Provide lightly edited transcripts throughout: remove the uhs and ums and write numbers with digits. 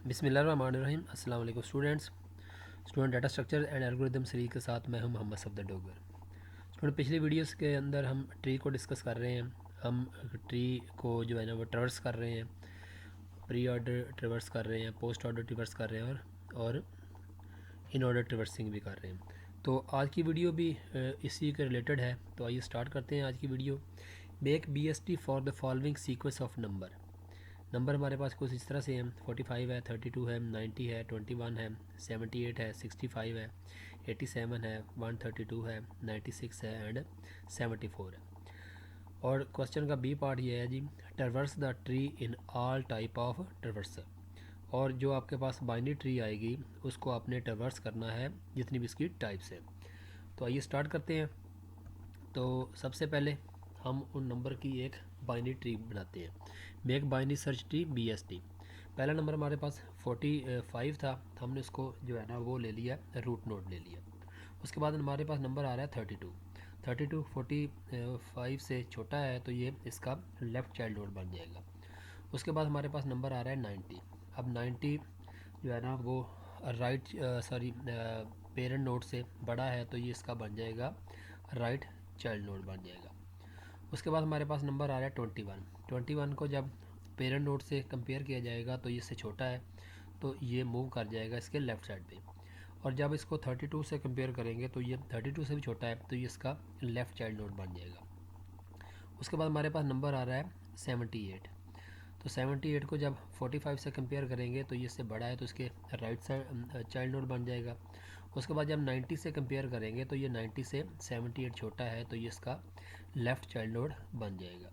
बिस्मिल्लाहिर्रहमानिर्रहीम। अस्सलाम वालेकुम student data structure and algorithm series के साथ मैं हूं मोहम्मद सफदर डोगर। स्टूडेंट पिछली वीडियोस के अंदर हम ट्री को डिस्कस कर रहे हैं। हम ट्री को जो है ना वो ट्रवर्स कर रहे हैं, प्री ऑर्डर ट्रवर्स कर रहे हैं, पोस्ट ऑर्डर ट्रवर्स कर रहे हैं और इन ऑर्डर ट्रवर्सिंग भी कर रहे हैं। तो आज की वीडियो भी इसी के रिलेटेड है। तो आइए स्टार्ट करते हैं आज की video. Make BST for the following sequence of number हमारे पास कुछ इस तरह से हैं। 45 है, 32 है, 90 है, 21 है, 78 है, 65 है, 87 है, 132 है, 96 है एंड 74 है। और क्वेश्चन का बी पार्ट ये है जी, traverse the tree in all type of traverser. और जो आपके पास बाइनरी ट्री आएगी उसको आपने ट्रवर्स करना है जितनी भी इसकी टाइप्स है। तो आइए स्टार्ट करते हैं। तो सबसे पहले हम उन नंबर की एक बाइनरी ट्री बनाते हैं। Make binary search tree BST। पहला नंबर हमारे पास 45 था, हमने उसको जो है ना वो ले लिया, रूट नोड ले लिया। उसके बाद हमारे पास नंबर आ रहा है 32 45 से छोटा है तो ये इसका लेफ़्ट चाइल्ड नोड बन जाएगा। उसके बाद हमारे पास नंबर आ रहा है 90। अब 90 जो है ना वो राइट पेरेंट नोड से बड़ा है तो ये इसका बन जाएगा राइट चाइल्ड नोड बन जाएगा। उसके बाद हमारे पास नंबर आ रहा है 21 को जब पेरेंट नोड से कंपेयर किया जाएगा तो ये इससे छोटा है तो ये मूव कर जाएगा इसके लेफ़्ट साइड पे। और जब इसको 32 से कंपेयर करेंगे तो ये 32 से भी छोटा है तो ये इसका लेफ़्ट चाइल्ड नोड बन जाएगा। उसके बाद हमारे पास नंबर आ रहा है 78। तो 78 को जब 45 से कंपेयर करेंगे तो ये इससे बड़ा है तो इसके राइट साइड चाइल्ड नोड बन जाएगा। उसके बाद जब 90 से कंपेयर करेंगे तो ये 90 से 78 छोटा है तो ये इसका लेफ़्ट चाइल्ड नोड बन जाएगा।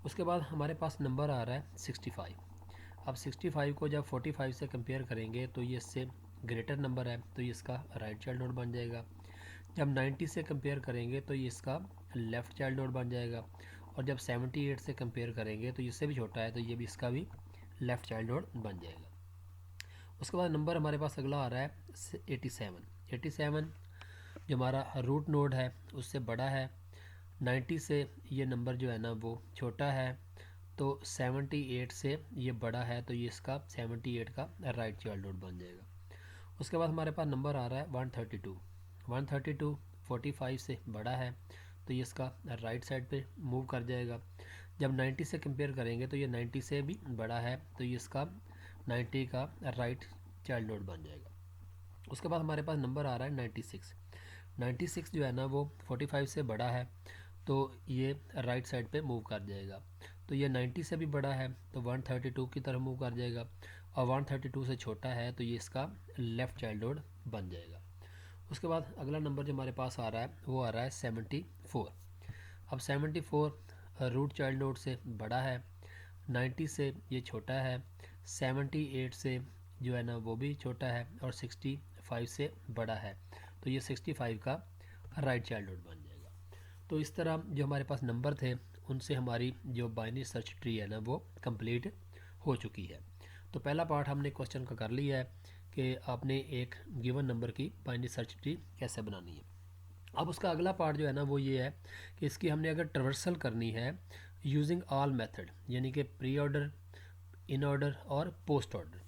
उसके बाद हमारे पास नंबर आ रहा है 65। अब 65 को जब 45 से कंपेयर करेंगे तो ये इससे ग्रेटर नंबर है तो ये इसका राइट चाइल्ड नोड बन जाएगा। जब 90 से कंपेयर करेंगे तो ये इसका लेफ़्ट चाइल्ड नोड बन जाएगा। और जब 78 से कंपेयर करेंगे तो इससे भी छोटा है तो ये भी इसका भी लेफ़्ट चाइल्ड नोड बन जाएगा। उसके बाद नंबर हमारे पास अगला आ रहा है 87 जो हमारा रूट नोड है उससे बड़ा है। 90 से ये नंबर जो है ना वो छोटा है तो 78 से ये बड़ा है तो ये इसका 78 का राइट चाइल्ड नोड बन जाएगा। उसके बाद हमारे पास नंबर आ रहा है 132 45 से बड़ा है तो ये इसका राइट साइड पे मूव कर जाएगा। जब 90 से कंपेयर करेंगे तो ये 90 से भी बड़ा है तो ये इसका 90 का राइट चाइल्ड नोड बन जाएगा। उसके बाद हमारे पास नंबर आ रहा है 96 जो है ना वो 45 से बड़ा है तो ये राइट साइड पे मूव कर जाएगा। तो ये 90 से भी बड़ा है तो 132 की तरफ मूव कर जाएगा और 132 से छोटा है तो ये इसका लेफ़्ट चाइल्ड नोड बन जाएगा। उसके बाद अगला नंबर जो हमारे पास आ रहा है वो आ रहा है 74। अब 74 रूट चाइल्ड नोड से बड़ा है, 90 से ये छोटा है, 78 से जो है ना वो भी छोटा है और 65 से बड़ा है तो ये 65 का राइट चाइल्ड नोड बन जाएगा। तो इस तरह जो हमारे पास नंबर थे उनसे हमारी जो बाइनरी सर्च ट्री है ना वो कंप्लीट हो चुकी है। तो पहला पार्ट हमने क्वेश्चन का कर लिया है कि आपने एक गिवन नंबर की बाइनरी सर्च ट्री कैसे बनानी है। अब उसका अगला पार्ट जो है ना वो ये है कि इसकी हमने अगर ट्रवर्सल करनी है यूजिंग ऑल मेथड यानी कि प्री ऑर्डर, इन ऑर्डर और पोस्ट ऑर्डर।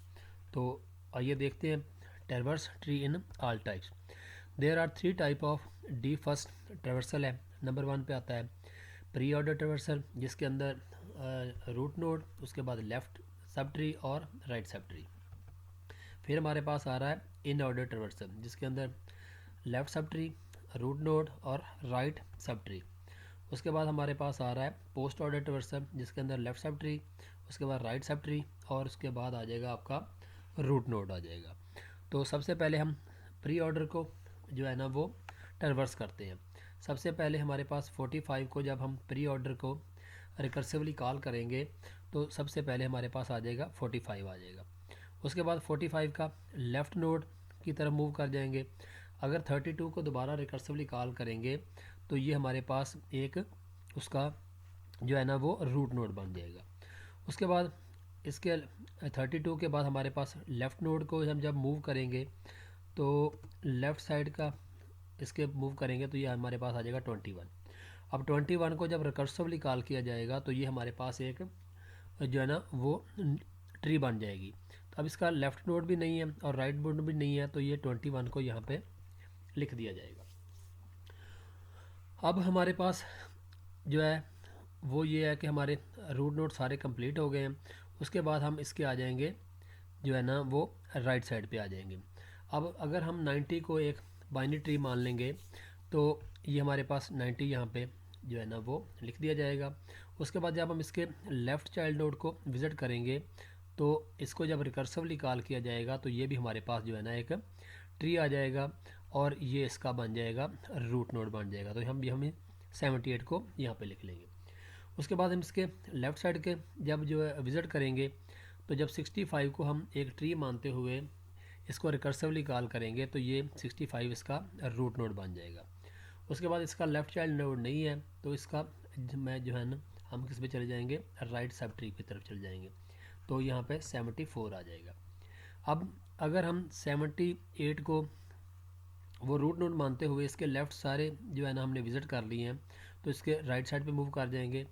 तो आइए देखते हैं traverse tree in all types. There are 3 type of D first traversal है। नंबर 1 पे आता है प्री ऑर्डर ट्रवर्सल जिसके अंदर रूट नोड, उसके बाद लेफ़्ट सब ट्री और राइट सब ट्री। फिर हमारे पास आ रहा है इन ऑर्डर ट्रवर्सल जिसके अंदर left subtree, root node और राइट सब ट्री। उसके बाद हमारे पास आ रहा है पोस्ट ऑर्डर ट्रवर्सल जिसके अंदर लेफ़्ट सब ट्री, उसके बाद राइट सब ट्री और उसके बाद आ जाएगा आपका रूट नोड आ जाएगा। तो सबसे पहले हम प्री ऑर्डर को जो है ना वो ट्रवर्स करते हैं। सबसे पहले हमारे पास 45 को जब हम प्री ऑर्डर को रिकर्सिवली कॉल करेंगे तो सबसे पहले हमारे पास आ जाएगा 45 आ जाएगा। उसके बाद 45 का लेफ़्ट नोड की तरफ मूव कर जाएंगे। अगर 32 को दोबारा रिकर्सिवली कॉल करेंगे तो ये हमारे पास एक उसका जो है ना वो रूट नोड बन जाएगा। उसके बाद इसके 32 के बाद हमारे पास लेफ़्ट नोड को हम जब मूव करेंगे तो लेफ़्ट साइड का इसके मूव करेंगे तो ये हमारे पास आ जाएगा 21। अब 21 को जब रिकर्सिवली कॉल किया जाएगा तो ये हमारे पास एक जो है ना वो ट्री बन जाएगी। अब इसका लेफ़्ट नोड भी नहीं है और राइट नोड भी नहीं है, तो ये 21 को यहाँ पे लिख दिया जाएगा। अब हमारे पास जो है वो ये है कि हमारे रूट नोड सारे कंप्लीट हो गए हैं। उसके बाद हम इसके आ जाएंगे जो है ना वो राइट साइड पे आ जाएंगे। अब अगर हम 90 को एक बाइनरी ट्री मान लेंगे तो ये हमारे पास 90 यहाँ पे जो है ना वो लिख दिया जाएगा। उसके बाद जब हम इसके लेफ़्ट चाइल्ड नोड को विज़िट करेंगे तो इसको जब रिकर्सिवली कॉल किया जाएगा तो ये भी हमारे पास जो है ना एक ट्री आ जाएगा और ये इसका बन जाएगा रूट नोड बन जाएगा। तो हम 78 को यहाँ पे लिख लेंगे। उसके बाद हम इसके लेफ़्ट साइड के जब जो है विज़िट करेंगे तो जब 65 को हम एक ट्री मानते हुए इसको रिकर्सिवली कॉल करेंगे तो ये 65 इसका रूट नोड बन जाएगा। उसके बाद इसका लेफ़्ट चाइल्ड नोड नहीं है तो इसका मैं जो है ना हम किस पे चले जाएंगे, राइट सब ट्री की तरफ चले जाएंगे, तो यहाँ पे 74 आ जाएगा। अब अगर हम 78 को वो रूट नोड मानते हुए इसके लेफ़्ट सारे जो है ना हमने विज़िट कर लिए हैं तो इसके राइट साइड पे मूव कर जाएंगे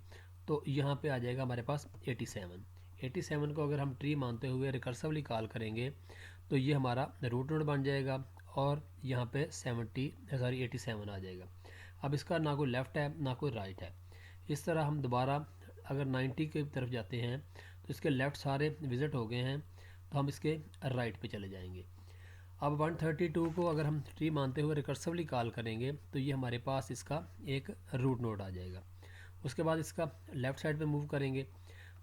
तो यहाँ पे आ जाएगा हमारे पास 87 को अगर हम ट्री मानते हुए रिकर्सिवली कॉल करेंगे तो ये हमारा रूट नोड बन जाएगा और यहाँ पे 87 आ जाएगा। अब इसका ना कोई लेफ़्ट है ना कोई राइट है। इस तरह हम दोबारा अगर 90 की तरफ जाते हैं तो इसके लेफ़्ट सारे विज़िट हो गए हैं तो हम इसके राइट पे चले जाएंगे। अब 132 को अगर हम ट्री मानते हुए रिकर्सिवली कॉल करेंगे तो ये हमारे पास इसका एक रूट नोड आ जाएगा। उसके बाद इसका लेफ़्ट साइड पे मूव करेंगे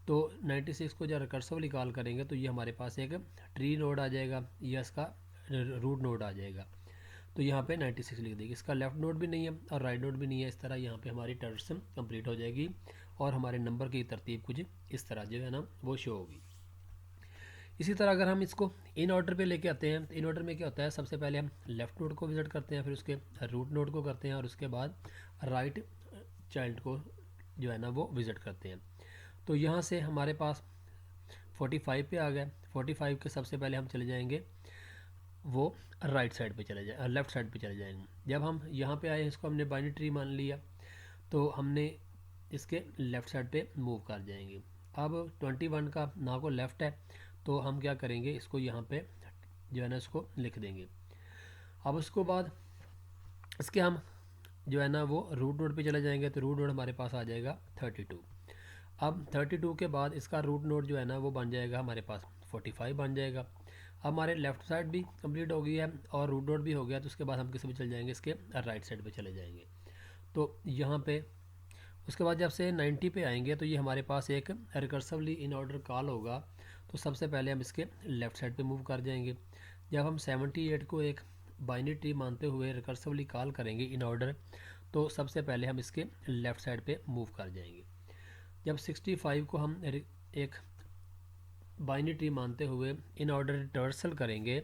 तो 96 को जब रिकर्सिवली कॉल करेंगे तो ये हमारे पास एक ट्री नोड आ जाएगा या इसका रूट नोड आ जाएगा। तो यहाँ पे 96 लिख देंगे। इसका लेफ़्ट नोड भी नहीं है और राइट नोड भी नहीं है। इस तरह यहाँ पे हमारी ट्रांजिशन कंप्लीट हो जाएगी और हमारे नंबर की तरतीब कुछ इस तरह जो है ना वो शो होगी। इसी तरह अगर हम इसको इन ऑर्डर पे लेके आते हैं तो इन ऑर्डर में क्या होता है, सबसे पहले हम लेफ़्ट नोड को विज़िट करते हैं, फिर उसके रूट नोड को करते हैं और उसके बाद राइट चाइल्ड को जो है ना वो विज़िट करते हैं। तो यहाँ से हमारे पास 45 पे आ गए। 45 के सबसे पहले हम चले जाएंगे वो राइट साइड पे चले जाए लेफ़्ट साइड पे चले जाएंगे। जब हम यहाँ पे आए इसको हमने बाइनरी ट्री मान लिया तो हमने इसके लेफ़्ट साइड पे मूव कर जाएंगे। अब 21 का ना को लेफ़्ट है तो हम क्या करेंगे, इसको यहाँ पे जो है ना इसको लिख देंगे। अब उसको बाद इसके हम जो है ना वो रूट नोड पे चले जाएंगे तो रूट नोड हमारे पास आ जाएगा 32। अब 32 के बाद इसका रूट नोड जो है ना वो बन जाएगा हमारे पास 45 बन जाएगा। अब हमारे लेफ़्ट साइड भी कंप्लीट हो गई है और रूट नोड भी हो गया तो उसके बाद हम किस पे चले जाएंगे, इसके राइट साइड पे चले जाएंगे। तो यहाँ पे उसके बाद जब से 90 पे आएंगे तो ये हमारे पास एक रिकर्सिवली इन ऑर्डर कॉल होगा तो सबसे पहले हम इसके लेफ़्ट साइड पे मूव कर जाएंगे। जब हम 78 को एक बाइनरी ट्री मानते हुए रिकर्सिवली कॉल करेंगे इन ऑर्डर तो सबसे पहले हम इसके लेफ़्ट साइड पे मूव कर जाएंगे। जब 65 को हम एक बाइनरी ट्री मानते हुए इन ऑर्डर रिवर्सल करेंगे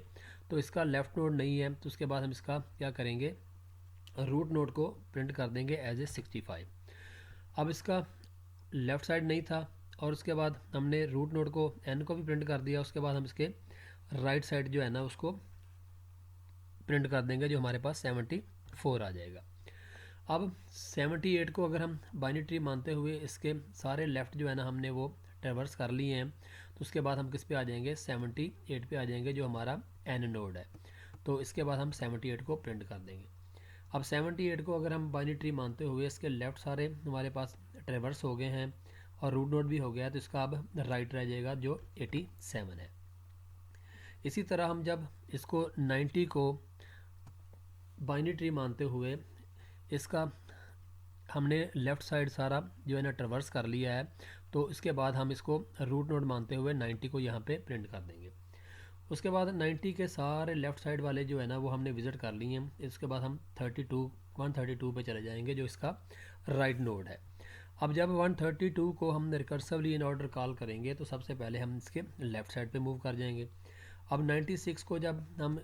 तो इसका लेफ़्ट नोड नहीं है तो उसके बाद हम इसका क्या करेंगे, रूट नोड को प्रिंट कर देंगे एज ए 65। अब इसका लेफ़्ट साइड नहीं था और उसके बाद हमने रूट नोड को एन को भी प्रिंट कर दिया। उसके बाद हम इसके राइट साइड जो है ना उसको प्रिंट कर देंगे जो हमारे पास 74 आ जाएगा। अब 78 को अगर हम बाइनरी ट्री मानते हुए इसके सारे लेफ़्ट जो है ना हमने वो ट्रेवर्स कर लिए हैं तो उसके बाद हम किस पे आ जाएंगे, 78 पे आ जाएंगे जो हमारा एन नोड है। तो इसके बाद हम 78 को प्रिंट कर देंगे। अब 78 को अगर हम बाइनरी ट्री मानते हुए इसके लेफ़्ट सारे हमारे पास ट्रेवर्स हो गए हैं और रूट नोड भी हो गया तो इसका अब राइट रह जाएगा जो 87 है। इसी तरह हम जब इसको 90 को बाइनरी ट्री मानते हुए इसका हमने लेफ़्ट साइड सारा जो है ना ट्रेवर्स कर लिया है तो इसके बाद हम इसको रूट नोड मानते हुए 90 को यहाँ पे प्रिंट कर देंगे। उसके बाद 90 के सारे लेफ़्ट साइड वाले जो है ना वो हमने विज़िट कर लिए हैं। इसके बाद हम 132 पे चले जाएंगे जो इसका राइट नोड है। अब जब 132 को हम रिकर्सिवली इन ऑर्डर कॉल करेंगे तो सबसे पहले हम इसके लेफ़्ट साइड पे मूव कर जाएंगे। अब 96 को जब हम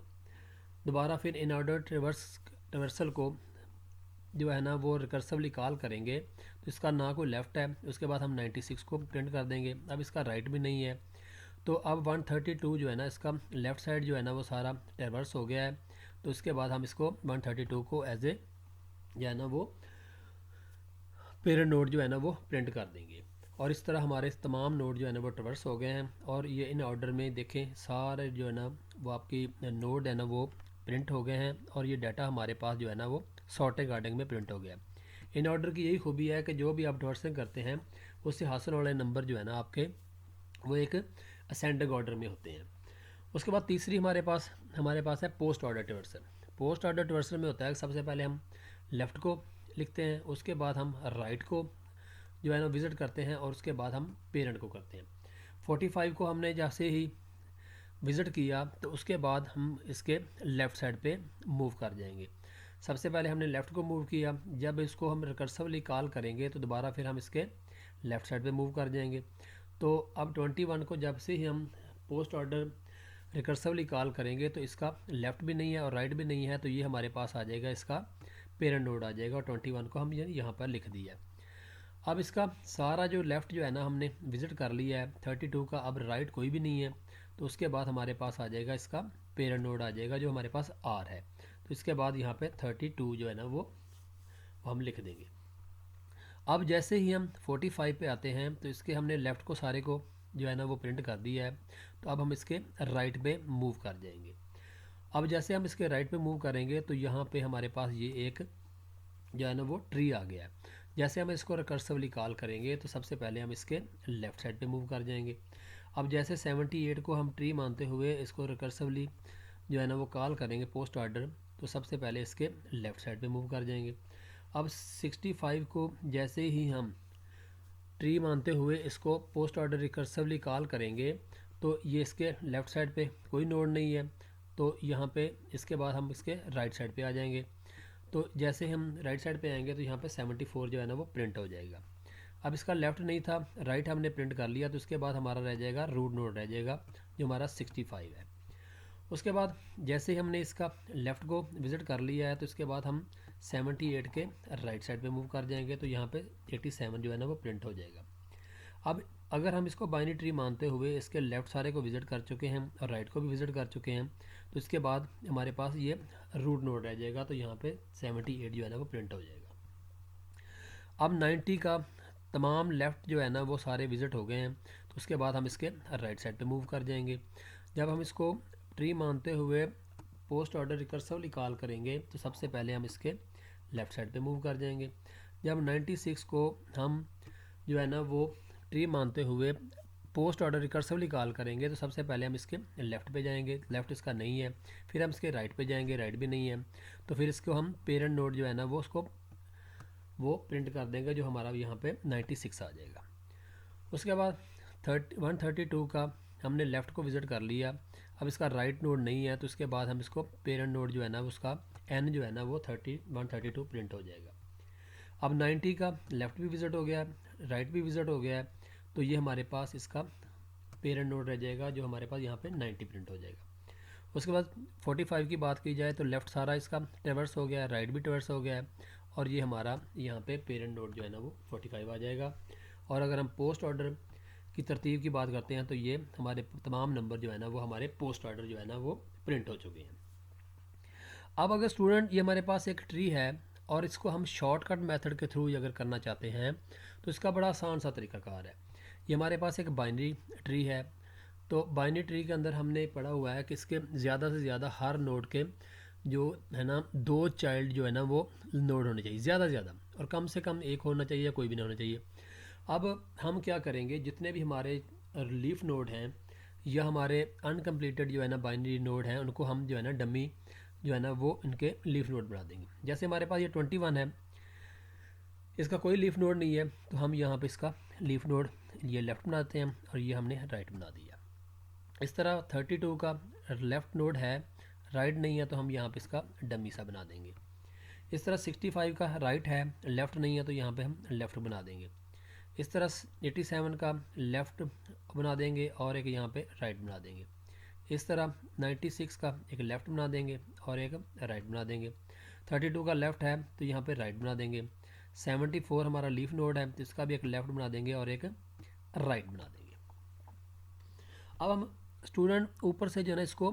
दोबारा फिर इन ऑर्डर ट्रेवर्सल को जो है ना वो रिकर्सिवली कॉल करेंगे तो इसका ना कोई लेफ़्ट है। उसके बाद हम 96 को प्रिंट कर देंगे। अब इसका राइट भी नहीं है तो अब 132 जो है ना इसका लेफ़्ट साइड जो है ना वो सारा ट्रेवर्स हो गया है तो इसके बाद हम इसको 132 को एज ए जो है ना वो पेरेंट नोड जो है ना वो प्रिंट कर देंगे। और इस तरह हमारे तमाम नोड जो है ना वो ट्रवर्स हो गए हैं और ये इन ऑर्डर में देखें सारे जो है ना वो आपकी नोड है ना वो प्रिंट हो गए हैं और ये डाटा हमारे पास जो है ना वो सॉर्टेड गार्डिंग में प्रिंट हो गया। इन ऑर्डर की यही खूबी है कि जो भी आप ट्रवर्सिंग करते हैं उससे हासिल वाले नंबर जो है ना आपके वो एक असेंडिंग ऑर्डर में होते हैं। उसके बाद तीसरी हमारे पास है पोस्ट ऑर्डर ट्रवर्सल। पोस्ट ऑर्डर ट्रवर्सल में होता है कि सबसे पहले हम लेफ़्ट को लिखते हैं, उसके बाद हम राइट को जो है ना विज़िट करते हैं और उसके बाद हम पेरेंट को करते हैं। 45 को हमने जैसे ही विज़िट किया तो उसके बाद हम इसके लेफ़्ट साइड पे मूव कर जाएंगे। सबसे पहले हमने लेफ़्ट को मूव किया, जब इसको हम रिकर्सिवली कॉल करेंगे तो दोबारा फिर हम इसके लेफ़्ट साइड पे मूव कर जाएंगे। तो अब 21 को जब से ही हम पोस्ट ऑर्डर रिकर्सिवली कॉल करेंगे तो इसका लेफ़्ट भी नहीं है और राइट भी नहीं है, तो ये हमारे पास आ जाएगा, इसका पेरेंट नोड आ जाएगा और 21 को हम यहाँ पर लिख दिया। अब इसका सारा जो लेफ़्ट जो है ना हमने विज़िट कर लिया है 32 का, अब राइट कोई भी नहीं है, तो उसके बाद हमारे पास आ जाएगा इसका पेरेंट नोड आ जाएगा जो हमारे पास आर है। तो इसके बाद यहाँ पे 32 जो है ना वो हम लिख देंगे। अब जैसे ही हम 45 पे आते हैं तो इसके हमने लेफ़्ट को सारे को जो है ना वो प्रिंट कर दिया है, तो अब हम इसके राइट पे मूव कर जाएंगे। अब जैसे हम इसके राइट पे मूव करेंगे तो यहाँ पे हमारे पास ये एक जो है ना वो ट्री आ गया है। जैसे हम इसको रिकर्सिवली कॉल करेंगे तो सबसे पहले हम इसके लेफ़्ट साइड पे मूव कर जाएंगे। अब जैसे 78 को हम ट्री मानते हुए इसको रिकर्सिवली जो है ना वो कॉल करेंगे पोस्ट ऑर्डर, तो सबसे पहले इसके लेफ़्ट साइड पे मूव कर जाएंगे। अब 65 को जैसे ही हम ट्री मानते हुए इसको पोस्ट ऑर्डर रिकर्सिवली कॉल करेंगे तो ये इसके लेफ़्ट साइड पे कोई नोड नहीं है, तो यहाँ पे इसके बाद हम इसके राइट साइड पे आ जाएंगे। तो जैसे हम राइट साइड पे आएंगे तो यहाँ पे 74 जो है ना वो प्रिंट हो जाएगा। अब इसका लेफ़्ट नहीं था, राइट हमने प्रिंट कर लिया, तो उसके बाद हमारा रह जाएगा रूट नोड रह जाएगा जो हमारा 65 है। उसके बाद जैसे ही हमने इसका लेफ़्ट को विज़िट कर लिया है तो इसके बाद हम 78 के राइट साइड पे मूव कर जाएंगे, तो यहाँ पे 87 जो है ना वो प्रिंट हो जाएगा। अब अगर हम इसको बाइनरी ट्री मानते हुए इसके लेफ़्ट सारे को विज़िट कर चुके हैं और राइट को भी विज़िट कर चुके हैं, तो इसके बाद हमारे पास ये रूट नोड रह जाएगा, तो यहाँ पे 78 जो है ना वो प्रिंट हो जाएगा। अब 90 का तमाम लेफ़्ट जो है ना वो सारे विज़िट हो गए हैं, तो उसके बाद हम इसके राइट साइड पे मूव कर जाएंगे। जब हम इसको ट्री मानते हुए पोस्ट ऑर्डर रिकर्सिवली कॉल करेंगे तो सबसे पहले हम इसके लेफ़्ट साइड पे मूव कर जाएंगे। जब 96 को हम जो है ना वो ट्री मानते हुए पोस्ट ऑर्डर रिकर्सिवली कॉल करेंगे तो सबसे पहले हम इसके लेफ़्ट पे जाएंगे, लेफ़्ट इसका नहीं है, फिर हम इसके राइट पे जाएंगे, राइट भी नहीं है, तो फिर इसको हम पेरेंट नोड जो है ना वो उसको वो प्रिंट कर देंगे जो हमारा यहाँ पे 96 आ जाएगा। उसके बाद 132 का हमने लेफ़्ट को विज़िट कर लिया, अब इसका राइट नोड नहीं है, तो उसके बाद हम इसको पेरेंट नोड जो है ना उसका एन जो है ना वो 132 प्रिंट हो जाएगा। अब 90 का लेफ़्ट भी विज़िट हो गया, राइट भी विज़िट हो गया है, तो ये हमारे पास इसका पेरेंट नोड रह जाएगा जो हमारे पास यहाँ पे 90 प्रिंट हो जाएगा। उसके बाद 45 की बात की जाए तो लेफ़्ट सारा इसका ट्रैवर्स हो गया है, राइट भी ट्रैवर्स हो गया है और ये हमारा यहाँ पे पेरेंट नोड जो है ना वो 45 आ जाएगा। और अगर हम पोस्ट ऑर्डर की तरतीब की बात करते हैं तो ये हमारे तमाम नंबर जो है ना वो हमारे पोस्ट ऑर्डर जो है ना वो प्रिंट हो चुके हैं। अब अगर स्टूडेंट ये हमारे पास एक ट्री है और इसको हम शॉर्टकट मेथड के थ्रू अगर करना चाहते हैं तो इसका बड़ा आसान सा तरीक़ाकार है। ये हमारे पास एक बाइनरी ट्री है, तो बाइनरी ट्री के अंदर हमने पढ़ा हुआ है कि इसके ज़्यादा से ज़्यादा हर नोड के जो है ना 2 चाइल्ड जो है ना वो नोड होने चाहिए ज़्यादा से ज़्यादा, और कम से कम एक होना चाहिए, कोई भी नहीं होना चाहिए। अब हम क्या करेंगे, जितने भी हमारे लीफ नोड हैं या हमारे अनकम्प्लीटेड जो है ना बाइनरी नोड हैं उनको हम जो है ना डमी जो है ना वो इनके लीफ नोड बना देंगे। जैसे हमारे पास ये 21 है, इसका कोई लीफ नोड नहीं है, तो हम यहाँ पे इसका लीफ नोड ये लेफ़्ट बनाते हैं और ये हमने राइट बना दिया। इस तरह 32 का लेफ़्ट नोड है, राइट नहीं है, तो हम यहाँ पे इसका डमी सा बना देंगे। इस तरह 65 का राइट है, लेफ़्ट नहीं है, तो यहाँ पे हम लेफ़्ट बना देंगे। इस तरह 87 का लेफ़्ट बना देंगे और एक यहाँ पे राइट बना देंगे। इस तरह 96 का एक लेफ़्ट बना देंगे और एक राइट बना देंगे। 32 का लेफ़्ट है तो यहाँ पे राइट बना देंगे। 74 हमारा लीफ नोड है तो इसका भी एक लेफ़्ट बना देंगे और एक राइट बना देंगे। अब हम स्टूडेंट ऊपर से जो है ना इसको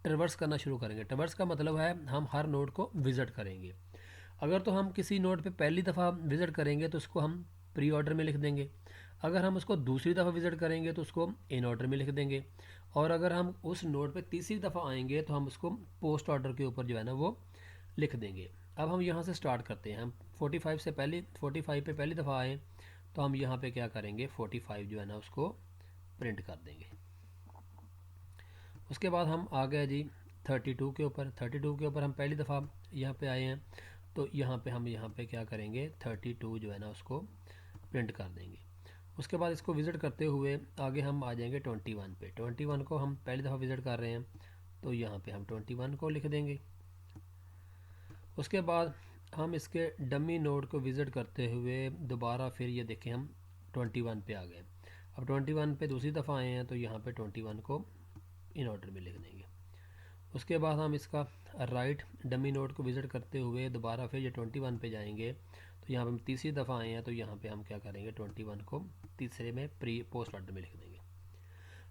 ट्रैवर्स करना शुरू करेंगे। ट्रैवर्स का मतलब है हम हर नोड को विज़िट करेंगे। अगर तो हम किसी नोड पे पहली दफ़ा विज़िट करेंगे तो उसको हम प्री ऑर्डर में लिख देंगे। अगर हम उसको दूसरी दफ़ा विज़िट करेंगे तो उसको इन ऑर्डर में लिख देंगे, और अगर हम उस नोड पे तीसरी दफ़ा आएंगे तो हम उसको पोस्ट ऑर्डर के ऊपर जो है ना वो लिख देंगे। अब हम यहाँ से स्टार्ट करते हैं। हम 45 पे पहली दफ़ा आए तो हम यहाँ पे क्या करेंगे, 45 जो है ना उसको प्रिंट कर देंगे। उसके बाद हम आ गए जी 32 के ऊपर। 32 के ऊपर हम पहली दफ़ा यहाँ पे आए हैं तो यहाँ पे हम यहाँ पे क्या करेंगे, 32 जो है ना उसको प्रिंट कर देंगे। उसके बाद इसको विज़िट करते हुए आगे हम आ जाएंगे 21 पे। 21 को हम पहली दफ़ा विज़िट कर रहे हैं तो यहाँ पे हम 21 को लिख देंगे। उसके बाद हम इसके डमी नोड को विज़िट करते हुए दोबारा फिर ये देखें हम 21 पे आ गए। अब 21 पे दूसरी दफ़ा आए हैं तो यहाँ पे 21 को इन ऑर्डर में लिख देंगे। उसके बाद हम इसका राइट डमी नोड को विज़िट करते हुए दोबारा फिर ये 21 पे जाएंगे तो यहाँ पे हम तीसरी दफ़ा आए हैं तो यहाँ पे हम क्या करेंगे, 21 को तीसरे में प्री पोस्ट ऑर्डर में लिख देंगे।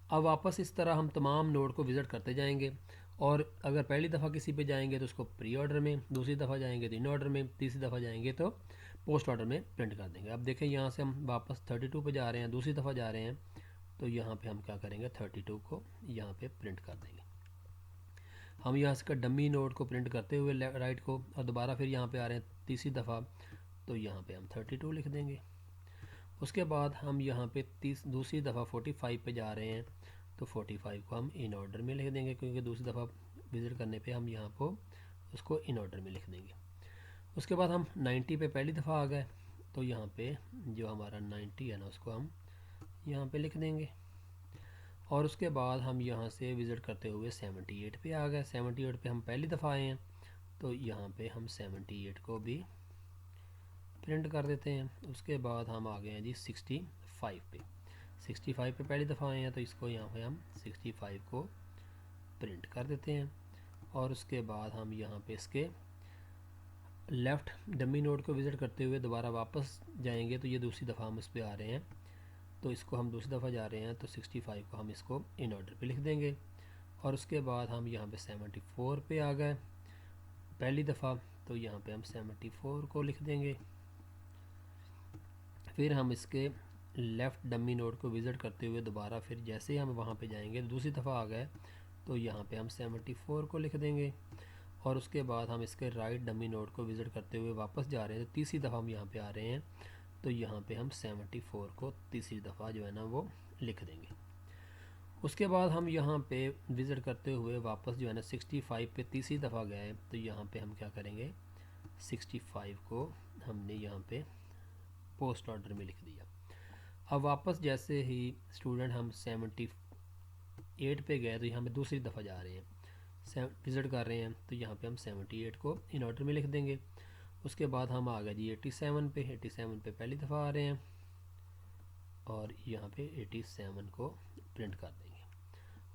अब वापस इस तरह हम तमाम नोड को विज़िट करते जाएंगे, और अगर पहली दफ़ा किसी पे जाएंगे तो उसको प्री ऑर्डर में, दूसरी दफ़ा जाएंगे तो इन ऑर्डर में, तीसरी दफ़ा जाएंगे तो पोस्ट ऑर्डर में प्रिंट कर देंगे। अब देखें यहाँ से हम वापस 32 पे जा रहे हैं, दूसरी दफ़ा जा रहे हैं तो यहाँ पे हम क्या करेंगे, 32 को यहाँ पे प्रिंट कर देंगे। हम यहाँ से डमी नोड को प्रिंट करते हुए राइट को, और दोबारा फिर यहाँ पे आ रहे हैं तीसरी दफ़ा तो यहाँ पे हम 32 लिख देंगे। उसके बाद हम यहाँ पे दूसरी दफ़ा 45 पे जा रहे हैं तो 45 को हम इन ऑर्डर में लिख देंगे, क्योंकि दूसरी दफ़ा विज़िट करने पे हम यहाँ को उसको इन ऑर्डर में लिख देंगे। उसके बाद हम 90 पे पहली दफ़ा आ गए तो यहाँ पे जो हमारा 90 है ना उसको हम यहाँ पे लिख देंगे। और उसके बाद हम यहाँ से विज़िट करते हुए 78 पे आ गए। 78 पे हम पहली दफ़ा आए हैं तो यहाँ पे हम 78 को भी प्रिंट कर देते हैं। उसके बाद हम आ गए हैं जी 65 पे। 65 पे पहली दफ़ा आए हैं तो इसको यहाँ पे हम 65 को प्रिंट कर देते हैं। और उसके बाद हम यहाँ पे इसके लेफ़्ट डमी नोड को विज़िट करते हुए दोबारा वापस जाएंगे तो ये दूसरी दफ़ा हम इस पर आ रहे हैं तो इसको हम दूसरी दफ़ा जा रहे हैं तो 65 को हम इसको इन ऑर्डर पे लिख देंगे। और उसके बाद हम यहाँ पे 74 पे आ गए पहली दफ़ा तो यहाँ पे हम 74 को लिख देंगे। फिर हम इसके लेफ़्ट डमी नोड को विज़िट करते हुए दोबारा फिर जैसे ही हम वहाँ पे जाएंगे दूसरी दफ़ा आ गए तो यहाँ पे हम 74 को लिख देंगे। और उसके बाद हम इसके राइट डमी नोड को विज़िट करते हुए वापस जा रहे हैं तो तीसरी दफ़ा हम यहाँ पे आ रहे हैं तो यहाँ पे हम 74 को तीसरी दफ़ा जो है ना वो लिख देंगे। उसके बाद हम यहाँ पे विज़िट करते हुए वापस जो है ना 65 पे तीसरी दफ़ा गए तो यहाँ पे हम क्या करेंगे, 65 को हमने यहाँ पे पोस्ट ऑर्डर में लिख दिया। अब वापस जैसे ही स्टूडेंट हम 78 पे गए तो यहाँ पे दूसरी दफ़ा जा रहे हैं, विज़िट कर रहे हैं तो यहाँ पे हम 78 को इन ऑर्डर में लिख देंगे। उसके बाद हम आ गए जी 87 पे। 87 पे पहली दफ़ा आ रहे हैं और यहाँ पे 87 को प्रिंट कर देंगे।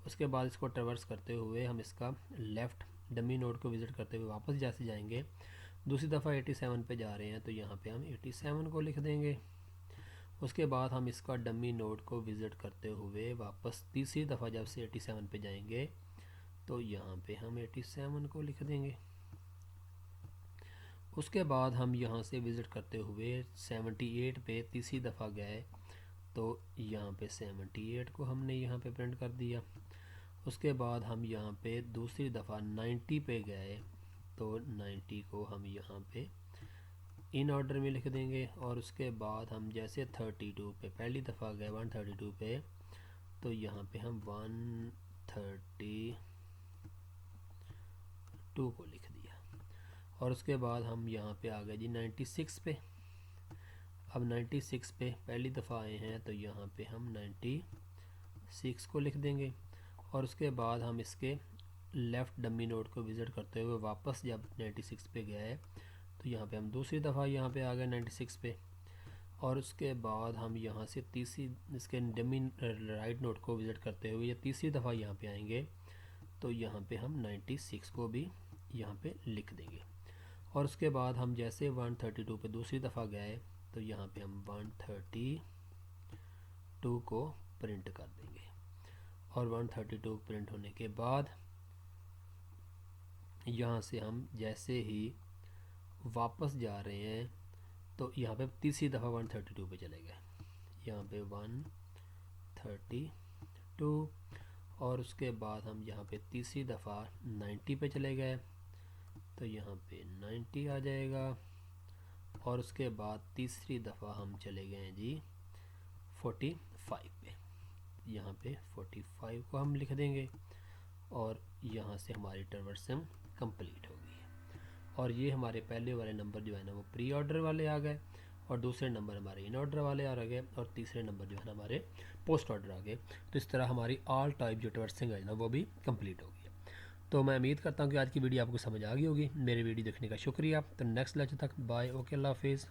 उसके बाद इसको ट्रैवर्स करते हुए हम इसका लेफ़्ट डमी नोड को विज़िट करते हुए वापस जैसे जाएंगे दूसरी दफ़ा 87 पे जा रहे हैं तो यहाँ पे हम 87 को लिख देंगे। उसके बाद हम इसका डमी नोड को विज़िट करते हुए वापस तीसरी दफ़ा जब से 87 पे जाएंगे तो यहाँ पे हम 87 को लिख देंगे। उसके बाद हम यहाँ से विज़िट करते हुए 78 पे तीसरी दफ़ा गए तो यहाँ पे 78 को हमने यहाँ पे प्रिंट कर दिया। उसके बाद हम यहाँ पे दूसरी दफ़ा 90 पे गए तो 90 को हम यहाँ पे इन ऑर्डर में लिख देंगे। और उसके बाद हम जैसे 32 पे पहली दफ़ा गए 132 पे तो यहाँ पे हम 132 को लिख दिया। और उसके बाद हम यहाँ पे आ गए जी 96 पे। अब 96 पे पहली दफ़ा आए हैं तो यहाँ पे हम 96 को लिख देंगे। और उसके बाद हम इसके लेफ़्ट डमी नोड को विज़िट करते हुए वापस जब 96 पे गए तो यहाँ पे हम दूसरी दफ़ा यहाँ पे आ गए 96 पे। और उसके बाद हम यहाँ से तीसरी इसके डमी राइट नोड को विज़िट करते हुए ये तीसरी दफ़ा यहाँ पे आएंगे तो यहाँ पे हम 96 को भी यहाँ पे लिख देंगे। और उसके बाद हम जैसे 132 पे दूसरी दफ़ा गए तो यहाँ पे हम 132 को प्रिंट कर देंगे। और 132 प्रिंट होने के बाद यहाँ से हम जैसे ही वापस जा रहे हैं तो यहाँ पे तीसरी दफ़ा 132 पे चले गए। यहाँ पे 132 और उसके बाद हम यहाँ पे तीसरी दफ़ा 90 पे चले गए तो यहाँ पे 90 आ जाएगा और उसके बाद तीसरी दफ़ा हम चले गए जी 45 पे, यहाँ पे 45 को हम लिख देंगे और यहाँ से हमारी ट्रांजैक्शन कंप्लीट होगी। और ये हमारे पहले वाले नंबर जो है ना वो प्री ऑर्डर वाले आ गए और दूसरे नंबर हमारे इन ऑर्डर वाले आ गए और तीसरे नंबर जो है ना हमारे पोस्ट ऑर्डर आ गए। तो इस तरह हमारी ऑल टाइप जो ट्रांजैक्शन है ना वो भी कंप्लीट होगी। तो मैं उम्मीद करता हूँ कि आज की वीडियो आपको समझ आ गई होगी। मेरी वीडियो देखने का शुक्रिया। तो नेक्स्ट लेक्चर तक बाय, ओके, अल्लाह हाफिज़।